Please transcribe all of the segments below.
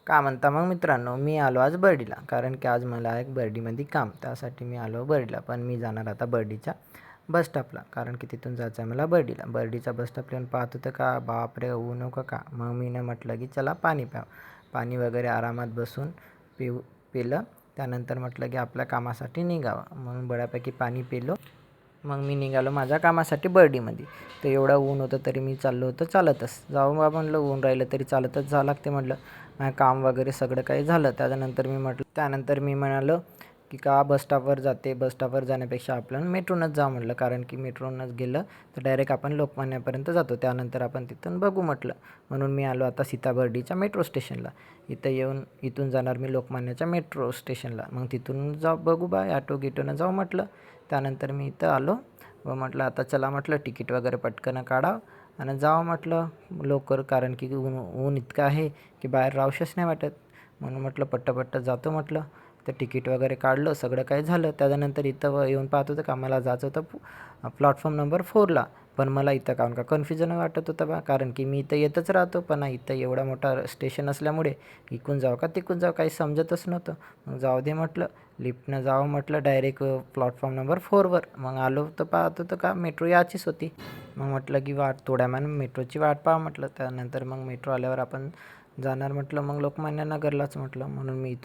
का म्हणता मग मित्रांनो, मी आलो आज बर्डीला, कारण की आज मला एक बर्डीमध्ये काम, त्यासाठी मी आलो बर्डीला. पण मी जाणार आता बर्डीच्या बस स्टॉपला, कारण की तिथून जायचं आहे मला बर्डीला. बर्डीचा बस स्टॉपला येऊन पाहत होतं का बापरे ऊन नको का. मग मी म्हटलं की चला पाणी प्यावं. पाणी वगैरे आरामात बसून पिलं. त्यानंतर म्हटलं की आपल्या कामासाठी निघावं. मग बऱ्यापैकी पाणी पिलो. मग मी निघालो माझ्या कामासाठी बर्डीमध्ये. तर एवढं ऊन होतं तरी मी चाललो होतो चालतच. जाऊ बा म्हणलं, ऊन राहिलं तरी चालतच जावं लागते म्हटलं. माझं काम वगैरे सगळं काही झालं. त्यानंतर मी म्हणालो की का बस स्टॉपवर जाते, बस स्टॉपवर जाण्यापेक्षा आपल्याला मेट्रोनंच जावं म्हटलं, कारण की मेट्रोनंच गेलं तर डायरेक्ट आपण लोकमान्यापर्यंत जातो. त्यानंतर आपण तिथून बघू म्हटलं. म्हणून मी आलो आता सीताबर्डीच्या मेट्रो स्टेशनला. इथून जाणार मी लोकमान्याच्या मेट्रो स्टेशनला. मग तिथून बघू बा ॲटो गिटोनं जाऊ म्हटलं. त्यानंतर मी इथं आलो व म्हटलं आता चला म्हटलं तिकीट वगैरे पटकन काढावं आणि जावं म्हटलं लवकर, कारण की ऊन इतकं आहे की बाहेर राहूशच नाही वाटत. म्हणून म्हटलं पट्ट जातो म्हटलं. तर तिकीट वगैरे काढलं, सगळं काही झालं. त्याच्यानंतर इथं येऊन पाहत होतं का मला जायचं होतं प्लॅटफॉर्म नंबर 4ला. पण मला इथं का कन्फ्युजन वाटत होतं बा, कारण की मी इथं येतच राहतो. पण इथं एवढा मोठा स्टेशन असल्यामुळे इकून जाऊ का तिकून जाऊ काही समजतच नव्हतं. मग जाऊ दे म्हटलं, लिफ्टनं जावं म्हटलं डायरेक्ट प्लॅटफॉर्म नंबर 4वर. मग आलो तर पाहत होतं का मेट्रो याचीच होती. मग म्हटलं की थोड्या मेट्रोची वाट पाहा म्हटलं. त्यानंतर मग मेट्रो आल्यावर आपण जाणार म्हटलं मग लोकमान्य नगरलाच म्हटलं. म्हणून मी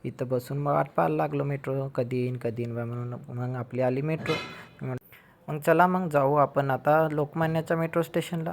इथं बसून वाट पाहायला लागलो मेट्रो कधी येईन बा म्हणून. मग आपली आली मेट्रो. मग चला मग जाऊ आपण आता लोकमान्याच्या मेट्रो स्टेशनला.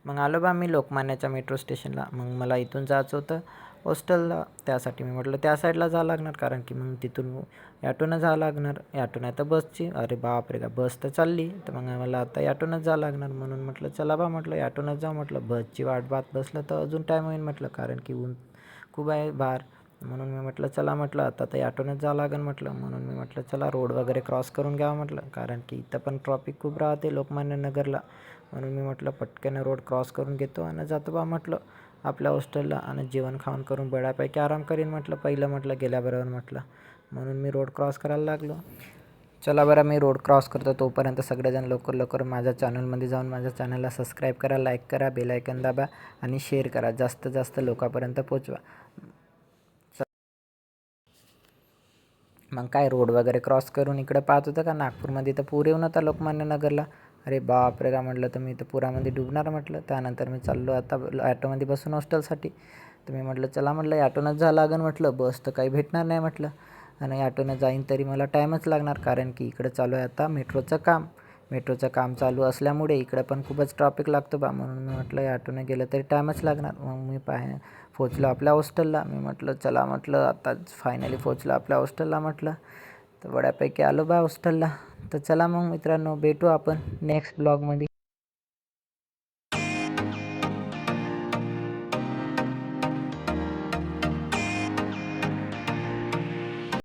मग आलो बा मी लोकमान्याच्या मेट्रो स्टेशनला. मग मला इथून जायचं होतं हॉस्टेलला. त्यासाठी मी म्हटलं त्या साईडला जावं लागणार, कारण की मग तिथून ॲटोनं जावं लागणार. ॲटो नाही तर बसची. अरे बापरे का बस तर चालली, तर मग मला आता ॲटोनंच जावं लागणार. म्हणून म्हटलं चला बा म्हटलं ॲटोनंच जाऊ म्हटलं. बसची वाट पाहत बसलं तर अजून टाईम होईल म्हटलं, कारण की ऊन खूप आहे बाहेर. म्हणून मी म्हटलं चला म्हटलं आता तर ॲटोनंच जावं लागेल म्हटलं. म्हणून मी म्हटलं चला रोड वगैरे क्रॉस करून घ्यावं म्हटलं, कारण की इथं पण ट्रॉफिक खूप राहते लोकमान्य नगरला. म्हणून मी म्हटलं पटकन रोड क्रॉस करून घेतो आणि जातो बा म्हटलं आपल्या हॉस्टेलला. आणि जेवण खाऊन करून बऱ्यापैकी आराम करीन म्हटलं पहिलं म्हटलं गेल्याबरोबर म्हटलं. म्हणून मी रोड क्रॉस करायला लागलो. चला बरं मी रोड क्रॉस करतो, तोपर्यंत सगळेजण लवकर माझ्या चॅनलमध्ये जाऊन माझ्या चॅनलला सबस्क्राईब करा, लाईक करा, बेल आयकन दाबा आणि शेअर करा. जास्तीत जास्त लोकांपर्यंत पोचवा. मग काय रोड वगैरे क्रॉस करून इकडे पाहत होतं का नागपूरमध्ये तर पूर येऊन होता लोकमान्य नगरला. अरे बापरे का म्हटलं तर मी तर पुरामध्ये डुबणार म्हटलं. त्यानंतर मी चाललो आता ॲटोमध्ये बसून हॉस्टेलसाठी. तर मी म्हटलं चला म्हटलं ॲटोनंच जावं लागेल म्हटलं, बस तर काही भेटणार नाही म्हटलं. आणि ॲटोनं जाईन तरी मला टाईमच लागणार, कारण की इकडे चालू आहे आता मेट्रोचं काम चालू असल्यामुळे इकडे पण खूपच ट्रॅफिक लागतो बा. म्हणून मी म्हटलं ॲटोनं गेलं तरी टाईमच लागणार. मग मी पोचलो आपल्या हॉस्टेलला. मी म्हटलं चला म्हटलं आताच फायनली पोचलो आपल्या हॉस्टेलला म्हटलं. तर बऱ्यापैकी आलो बा हॉस्टेलला. तर चला मग मित्रांनो भेटू आपण नेक्स्ट ब्लॉगमध्ये.